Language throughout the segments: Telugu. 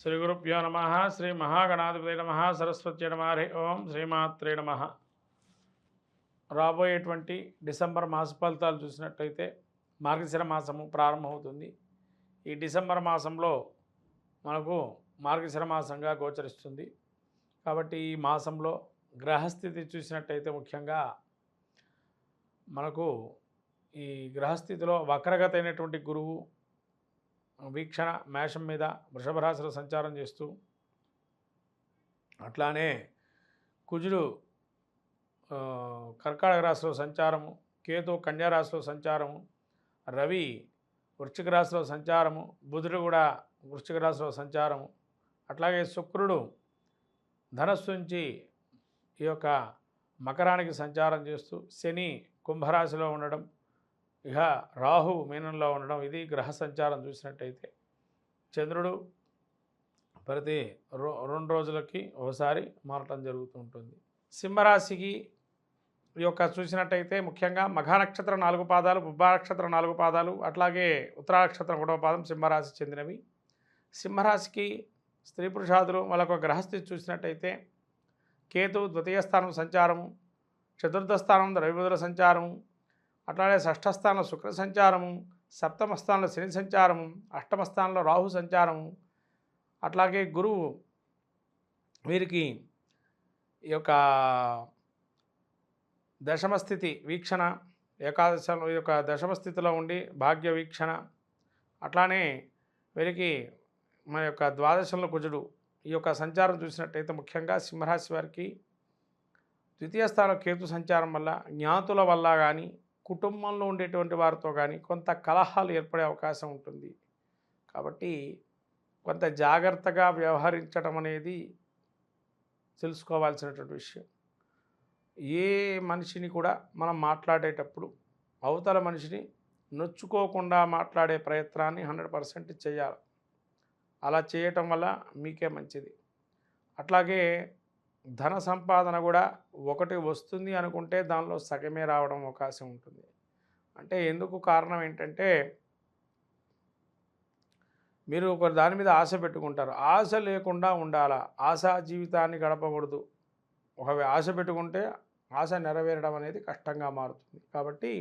శ్రీ గురుభ్యో నమ. శ్రీ మహాగణాధిపతి నమ. సరస్వతి నమ. హరి ఓం శ్రీమాత్రే నమ. రాబోయేటువంటి డిసెంబర్ మాస ఫలితాలు చూసినట్టయితే మార్గశిర మాసము ప్రారంభమవుతుంది. ఈ డిసెంబర్ మాసంలో మనకు మార్గశిర మాసంగా గోచరిస్తుంది. కాబట్టి ఈ మాసంలో గ్రహస్థితి చూసినట్టయితే ముఖ్యంగా మనకు ఈ గ్రహస్థితిలో వక్రగత అయినటువంటి గురువు వీక్షణ మేషం మీద వృషభ రాశిలో సంచారం చేస్తూ, అట్లానే కుజుడు కర్కాటక రాశిలో సంచారము, కేతు కన్యా రాశిలో సంచారము, రవి వృశ్చిక రాశిలో సంచారము, బుధుడు కూడా వృశ్చిక రాశిలో సంచారము, అట్లాగే శుక్రుడు ధనస్సు నుంచి ఈ యొక్క మకరానికి సంచారం చేస్తూ, శని కుంభరాశిలో ఉండడం, ఇక రాహు మీనంలో ఉండడం, ఇది గ్రహ సంచారం చూసినట్టయితే. చంద్రుడు ప్రతి 2 రోజులకి ఒకసారి మారటం జరుగుతూ ఉంటుంది. సింహరాశికి ఈ యొక్క చూసినట్టయితే ముఖ్యంగా మఘా నక్షత్రం 4 పాదాలు, పుబ్బా నక్షత్రం 4 పాదాలు, అట్లాగే ఉత్తరా నక్షత్రం 1వ పాదం సింహరాశి చెందినవి. సింహరాశికి స్త్రీ పురుషాదులు వాళ్ళకు గ్రహస్థితి చూసినట్టయితే కేతు ద్వితీయ స్థానం సంచారము, చతుర్థ స్థానం రవిబుధుల సంచారము, అట్లాగే షష్ఠ స్థానంలో శుక్ర సంచారము, సప్తమ స్థానంలో శని సంచారము, అష్టమ స్థానంలో రాహు సంచారము, అట్లాగే గురువు వీరికి ఈ యొక్క దశమస్థితి వీక్షణ, ఏకాదశంలో ఈ యొక్క దశమస్థితిలో ఉండి భాగ్య వీక్షణ, అట్లానే వీరికి మన యొక్క ద్వాదశంలో కుజుడు ఈ యొక్క సంచారం చూసినట్టయితే ముఖ్యంగా సింహరాశి వారికి ద్వితీయ స్థానంలో కేతు సంచారం వల్ల జ్ఞాతుల వల్ల కానీ కుటుంబంలో ఉండేటువంటి వారితో కానీ కొంత కలహాలు ఏర్పడే అవకాశం ఉంటుంది. కాబట్టి కొంత జాగ్రత్తగా వ్యవహరించడం అనేది తెలుసుకోవాల్సినటువంటి విషయం. ఏ మనిషిని కూడా మనం మాట్లాడేటప్పుడు అవతల మనిషిని నొచ్చుకోకుండా మాట్లాడే ప్రయత్నాన్ని 100% చేయాలి. అలా చేయటం వల్ల మీకే మంచిది. అట్లాగే ధన సంపాదన కూడా ఒకటి వస్తుంది అనుకుంటే దానిలో సగమే రావడం అవకాశం ఉంటుంది. అంటే ఎందుకు కారణం ఏంటంటే మీరు ఒక దాని మీద ఆశ పెట్టుకుంటారు. ఆశ లేకుండా ఉండాలా, ఆశా జీవితాన్ని గడపకూడదు. ఒక ఆశ పెట్టుకుంటే ఆశ నెరవేరడం అనేది కష్టంగా మారుతుంది. కాబట్టి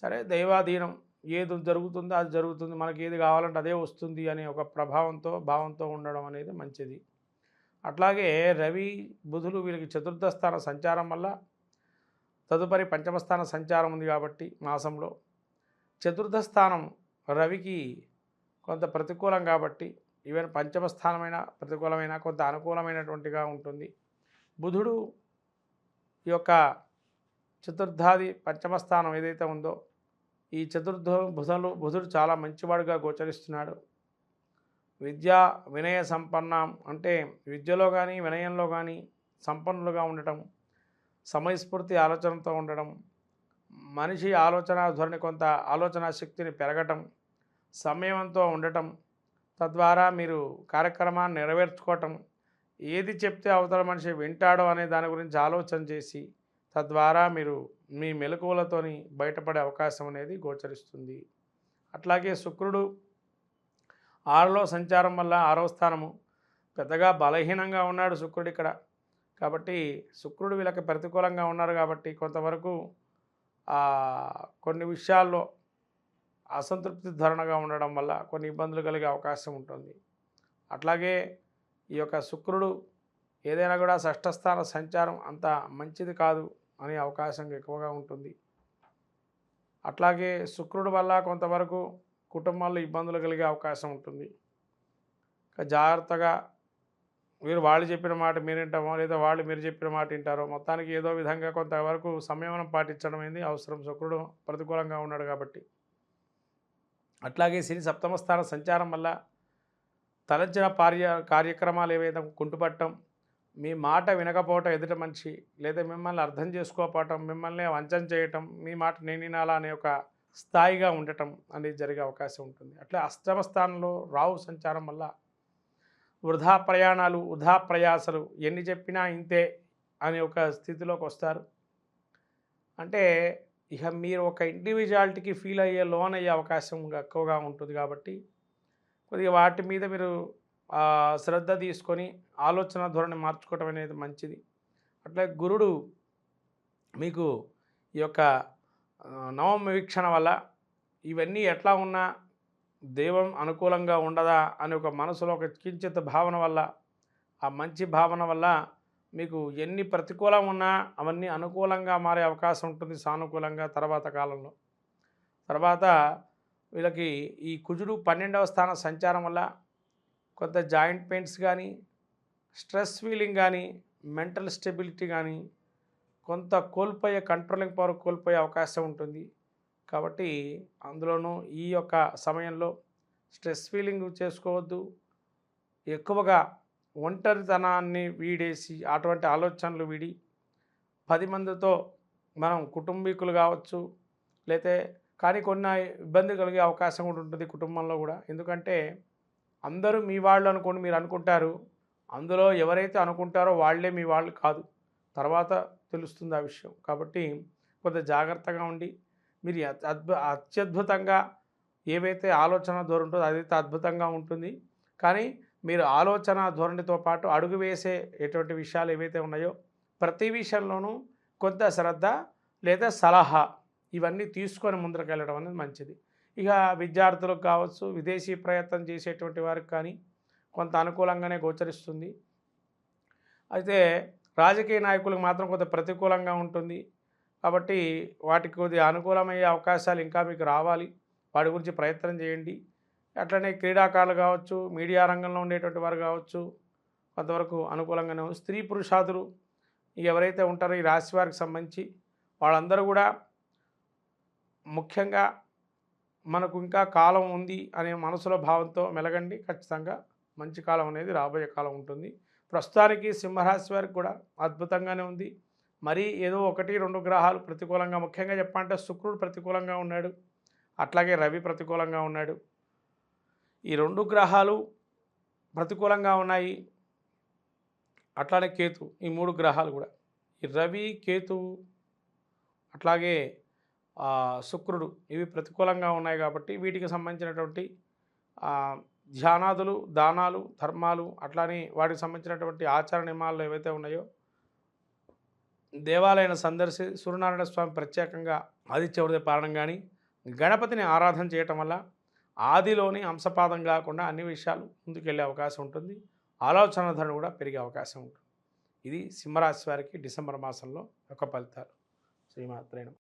సరే దైవాధీనం, ఏది జరుగుతుందో అది జరుగుతుంది, మనకి ఏది కావాలంటే అదే వస్తుంది అనే ఒక భావంతో ఉండడం అనేది మంచిది. అట్లాగే రవి బుధులు వీరికి చతుర్థ స్థాన సంచారం వల్ల తదుపరి పంచమ స్థాన సంచారం ఉంది. కాబట్టి మాసంలో చతుర్థ స్థానం రవికి కొంత ప్రతికూలం కాబట్టి ఈవెన్ పంచమ స్థానమైన ప్రతికూలమైన కొంత అనుకూలమైనటువంటిగా ఉంటుంది. బుధుడు ఈ యొక్క చతుర్థాది పంచమ స్థానం ఏదైతే ఉందో ఈ బుధుడు చాలా మంచివాడుగా గోచరిస్తున్నాడు. విద్యా వినయ సంపన్నం, అంటే విద్యలో కానీ వినయంలో కానీ సంపన్నులుగా ఉండటం, సమయస్ఫూర్తి ఆలోచనతో ఉండడం, మనిషి ఆలోచన ధోరణి కొంత ఆలోచన శక్తిని పెరగటం, సంయమంతో ఉండటం, తద్వారా మీరు కార్యక్రమాన్ని నెరవేర్చుకోవటం, ఏది చెప్తే అవతల మనిషి వింటాడో అనే దాని గురించి ఆలోచన చేసి తద్వారా మీరు మీ మెలకువలతోని బయటపడే అవకాశం అనేది గోచరిస్తుంది. అట్లాగే శుక్రుడు 6లో సంచారం వల్ల 6వ స్థానము పెద్దగా బలహీనంగా ఉన్నాడు శుక్రుడు ఇక్కడ. కాబట్టి శుక్రుడు వీళ్ళకి ప్రతికూలంగా ఉన్నారు కాబట్టి కొంతవరకు కొన్ని విషయాల్లో అసంతృప్తి ధోరణిగా ఉండడం వల్ల కొన్ని ఇబ్బందులు కలిగే అవకాశం ఉంటుంది. అట్లాగే ఈ యొక్క శుక్రుడు ఏదైనా కూడా షష్ఠస్థాన సంచారం అంత మంచిది కాదు అనే అవకాశం ఎక్కువగా ఉంటుంది. అట్లాగే శుక్రుడు వల్ల కొంతవరకు కుటుంబాల్లో ఇబ్బందులు కలిగే అవకాశం ఉంటుంది. జాగ్రత్తగా వాళ్ళు చెప్పిన మాట మీరు వింటామో లేదా వాళ్ళు మీరు చెప్పిన మాట వింటారో, మొత్తానికి ఏదో విధంగా కొంతవరకు సంయమనం పాటించడం అనేది అవసరం. శుక్రుడు ప్రతికూలంగా ఉన్నాడు కాబట్టి. అట్లాగే శని సప్తమ స్థాన సంచారం వల్ల తలంచిన కార్యక్రమాలు ఏవైతే కుంటుపట్టడం, మీ మాట వినకపోవటం ఎదుట మనిషి, లేదా మిమ్మల్ని అర్థం చేసుకోకపోవటం, మిమ్మల్ని వంచన చేయటం, మీ మాట నేను వినాలా అనే ఒక స్థాయిగా ఉండటం అనేది జరిగే అవకాశం ఉంటుంది. అట్లా అష్టమ స్థానంలో రాహు సంచారం వల్ల వృధా ప్రయాణాలు, వృధా ప్రయాసలు, ఎన్ని చెప్పినా ఇంతే అనే ఒక స్థితిలోకి వస్తారు. అంటే ఇక మీరు ఒక ఇండివిజువాలిటీకి ఫీల్ అయ్యే లోన్ అయ్యే అవకాశం ఎక్కువగా ఉంటుంది. కాబట్టి కొద్దిగా వాటి మీద మీరు శ్రద్ధ తీసుకొని ఆలోచన ధోరణి మార్చుకోవటం అనేది మంచిది. అట్లే గురుడు మీకు ఈ యొక్క నవమ వీక్షణ వల్ల ఇవన్నీ ఎట్లా ఉన్నా దైవం అనుకూలంగా ఉండదా అని ఒక మనసులో ఒక కించిత్ భావన వల్ల, ఆ మంచి భావన వల్ల మీకు ఎన్ని ప్రతికూలం ఉన్నా అవన్నీ అనుకూలంగా మారే అవకాశం ఉంటుంది సానుకూలంగా తర్వాత కాలంలో. తర్వాత వీళ్ళకి ఈ కుజుడు 12వ స్థాన సంచారం వల్ల కొంత జాయింట్ పెయిన్స్ కానీ, స్ట్రెస్ ఫీలింగ్ కానీ, మెంటల్ స్టెబిలిటీ కానీ కొంత కోల్పోయే కంట్రోలింగ్ పవర్ కోల్పోయే అవకాశం ఉంటుంది. కాబట్టి అందులోనూ ఈ యొక్క సమయంలో స్ట్రెస్ ఫీలింగ్ చేసుకోవద్దు. ఎక్కువగా ఒంటరితనాన్ని వీడేసి అటువంటి ఆలోచనలు వీడి 10 మందితో మనం కుటుంబీకులు కావచ్చు, లేతే కానీ కొన్ని ఇబ్బంది కలిగే అవకాశం కూడా ఉంటుంది కుటుంబంలో కూడా. ఎందుకంటే అందరూ మీ వాళ్ళు అనుకోండి మీరు అనుకుంటారు, అందులో ఎవరైతే అనుకుంటారో వాళ్ళే మీ వాళ్ళు కాదు, తర్వాత తెలుస్తుంది ఆ విషయం. కాబట్టి కొంత జాగ్రత్తగా ఉండి మీరు అత్యద్భుతంగా ఏవైతే ఆలోచన ధోరణి ఉంటుందో అదైతే అద్భుతంగా ఉంటుంది. కానీ మీరు ఆలోచన ధోరణితో పాటు అడుగు వేసే ఎటువంటి విషయాలు ఏవైతే ఉన్నాయో ప్రతి విషయంలోనూ కొంత శ్రద్ధ లేదా సలహా ఇవన్నీ తీసుకొని ముందరకు వెళ్ళడం అనేది మంచిది. ఇక విద్యార్థులకు కావచ్చు, విదేశీ ప్రయత్నం చేసేటువంటి వారికి కానీ కొంత అనుకూలంగానే గోచరిస్తుంది. అయితే రాజకీయ నాయకులకు మాత్రం కొంత ప్రతికూలంగా ఉంటుంది. కాబట్టి వాటికి కొద్దిగా అనుకూలమయ్యే అవకాశాలు ఇంకా మీకు రావాలి, వాటి గురించి ప్రయత్నం చేయండి. అట్లనే క్రీడాకారులు కావచ్చు, మీడియా రంగంలో ఉండేటువంటి వారు కావచ్చు, కొంతవరకు అనుకూలంగానే ఉంది. స్త్రీ పురుషాదులు ఎవరైతే ఉంటారో ఈ రాశి వారికి సంబంధించి వాళ్ళందరూ కూడా ముఖ్యంగా మనకు ఇంకా కాలం ఉంది అనే మనసులో భావంతో మెలగండి. ఖచ్చితంగా మంచి కాలం అనేది రాబోయే కాలం ఉంటుంది. ప్రస్తుతానికి సింహరాశి వారికి కూడా అద్భుతంగానే ఉంది. మరీ ఏదో 1-2 గ్రహాలు ప్రతికూలంగా, ముఖ్యంగా చెప్పాలంటే శుక్రుడు ప్రతికూలంగా ఉన్నాడు, అట్లాగే రవి ప్రతికూలంగా ఉన్నాడు. ఈ 2 గ్రహాలు ప్రతికూలంగా ఉన్నాయి. అట్లానే కేతు, ఈ 3 గ్రహాలు కూడా, ఈ రవి, కేతువు అట్లాగే శుక్రుడు ఇవి ప్రతికూలంగా ఉన్నాయి. కాబట్టి వీటికి సంబంధించినటువంటి ధ్యానాదులు, దానాలు, ధర్మాలు, అట్లానే వాటికి సంబంధించినటువంటి ఆచార నియమాలు ఏవైతే ఉన్నాయో దేవాలయాన్ని సందర్శి సూర్యనారాయణ స్వామి ప్రత్యేకంగా ఆదిత్య హృదయ పారాయణం కానీ గణపతిని ఆరాధన చేయటం వల్ల ఆదిలోని అంశపాదం కాకుండా అన్ని విషయాలు ముందుకెళ్ళే అవకాశం ఉంటుంది. ఆలోచన ధోరణి కూడా పెరిగే అవకాశం ఉంటుంది. ఇది సింహరాశి వారికి డిసెంబర్ మాసంలో యొక్క ఫలితాలు. శ్రీమాత్రే నమః.